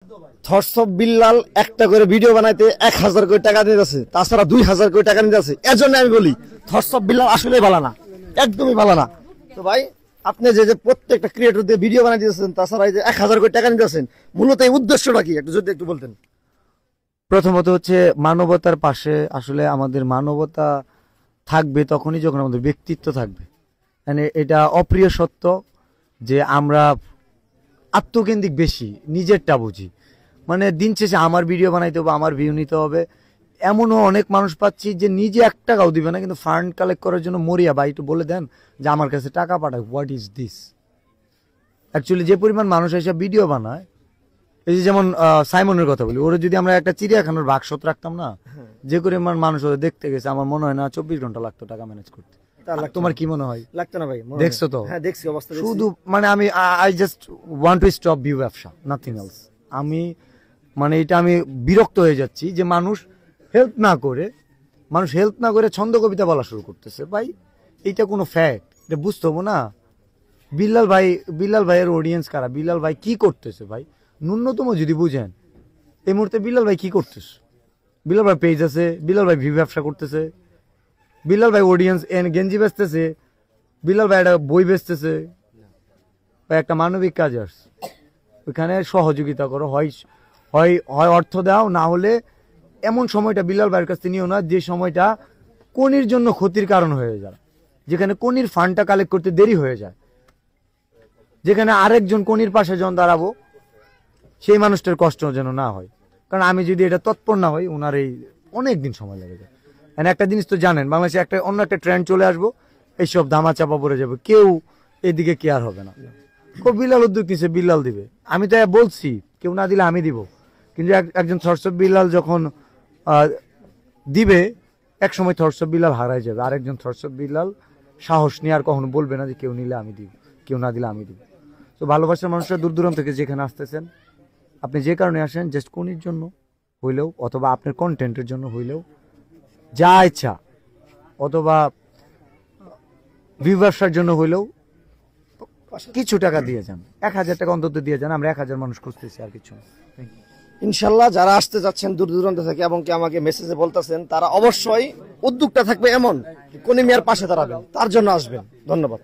Thoughts of Billal একটা করে video বানাইতে 1000 কোটি টাকা নিতেছে, তাছাড়া 2000 কোটি টাকা নিতেছে। এর জন্য আমি বলি থটস অফ বিল্লাল আসলেই ভালো না, একদমই ভালো না। তো ভাই আপনি যে প্রত্যেকটা ক্রিয়েটর দিয়ে ভিডিও বানাই দিতেছেন, তাছাড়া এই যে 1000 কোটি টাকা নিতেছেন, মূলত এই উদ্দেশ্যটা কি একটু যদি একটু বলতেন। প্রথমত হচ্ছে মানবতার পাশে আসলে আমাদের মানবতা থাকবে তখনই যখন আমাদের ব্যক্তিত্ব থাকবে। মানে এটা অপ্রিয় সত্য যে আমরা আত্মকেন্দ্রিক বেশি, নিজেরটা বুঝি। মানে দিন শেষে আমার ভিডিও বানাইতে হবে, আমার ভিউ নিতে হবে, এমনও অনেক মানুষ পাচ্ছি যে নিজে 1 টাকাও দিবে না, কিন্তু ফান্ড কালেক্ট করার জন্য মরিয়া ভাই একটু বলে দেন যে আমার কাছে টাকা পাঠায়। What is this? অ্যাকচুয়ালি যে পরিমাণ মানুষ এসে ভিডিও বানায়, এই যে যেমন সাইমনের কথা বলি, ওরা যদি আমরা একটা চিড়িয়াখানার বাক্সত রাখতাম না, যে পরিমাণ মানুষ ওরা দেখতে গেছে, আমার মনে হয় না 24 ঘন্টা লাগতো টাকা ম্যানেজ করতে। তোমার কি মনে হয়? লাগতো না ভাই? দেখছো তো? হ্যাঁ দেখছি, অবস্থা শুধু মানে আমি I just want to stop view ব্যবসা, নাথিং এলস। আমি মানে এটা আমি বিরক্ত হয়ে যাচ্ছি যে মানুষ হেল্প না করে ছন্দ কবিতা বলা শুরু করতেছে। ভাই এইটা কোনো ফ্যাক্ট, এটা বুঝতে হবো না। বিল্লাল ভাইয়ের অডিয়েন্স কারা? বিল্লাল ভাই কি করতেছে ভাই ন্যূনতম যদি বুঝেন। এই মুহূর্তে বিল্লাল ভাই কি করতেছে? বিল্লাল ভাই পেজ আছে, বিল্লাল ভাই ভিউ ব্যবসা করতেছে, বিল্লাল ভাই অডিয়েন্স গেঞ্জি বেচতেছে, বিল্লাল ভাই একটা বই বেচতেছে, একটা মানবিক কাজ আসছে, ওইখানে সহযোগিতা করো। হয় অর্থ দাও, না হলে এমন সময়টা বিল্লাল ভাইয়ের কাছে নিও না যে সময়টা কোনির জন্য ক্ষতির কারণ হয়ে যায়, যেখানে কোনির ফান্ডটা কালেক্ট করতে দেরি হয়ে যায়, যেখানে আরেকজন কোনির পাশে যখন দাঁড়াবো সেই মানুষটার কষ্ট যেন না হয়। কারণ আমি যদি এটা তৎপর না হই, ওনার এই অনেক দিন সময় লেগে যায়। একটা জিনিস তো জানেন, বাংলাদেশে অন্য একটা ট্রেন্ড চলে আসবো, এইসব ধামা চাপা পড়ে যাবে, কেউ এদিকে কেয়ার হবে না। খুব বিল্লাল উদ্যোগ নিচ্ছে, বিল্লাল দিবে। আমি তো বলছি কেউ না দিলে আমি দিব, কিন্তু একজন থটস অফ বিল্লাল যখন দিবে, এক সময় থটস অফ বিল্লাল হারাই যাবে। আরেকজন থটস অফ বিল্লাল সাহস নিয়ে আর কখনো বলবে না যে কেউ নিলে আমি দিব, কেউ না দিলে আমি দিব। তো ভালোবাসার মানুষরা দূর দূরান্ত থেকে যেখানে আসতেছেন, আপনি যে কারণে আসেন, জাস্ট কোনির জন্য হইলেও অথবা আপনার কন্টেন্টের জন্য হইলেও, যা ইচ্ছা, অথবা ভিউ ব্যবসার জন্য হইলেও কিছু টাকা দিয়ে যান, 1000 টাকা অন্তত দিয়ে যান। আমরা 1000 মানুষ খুঁজতেছি, আর কিছু না। ইনশাল্লাহ যারা আসতে যাচ্ছেন দূর দূরান্ত থেকে এবং কি আমাকে মেসেজে বলতেছেন, তারা অবশ্যই উদ্যোগটা থাকবে এমন কোনি মিয়ার পাশে দাঁড়াবেন, তার জন্য আসবেন। ধন্যবাদ।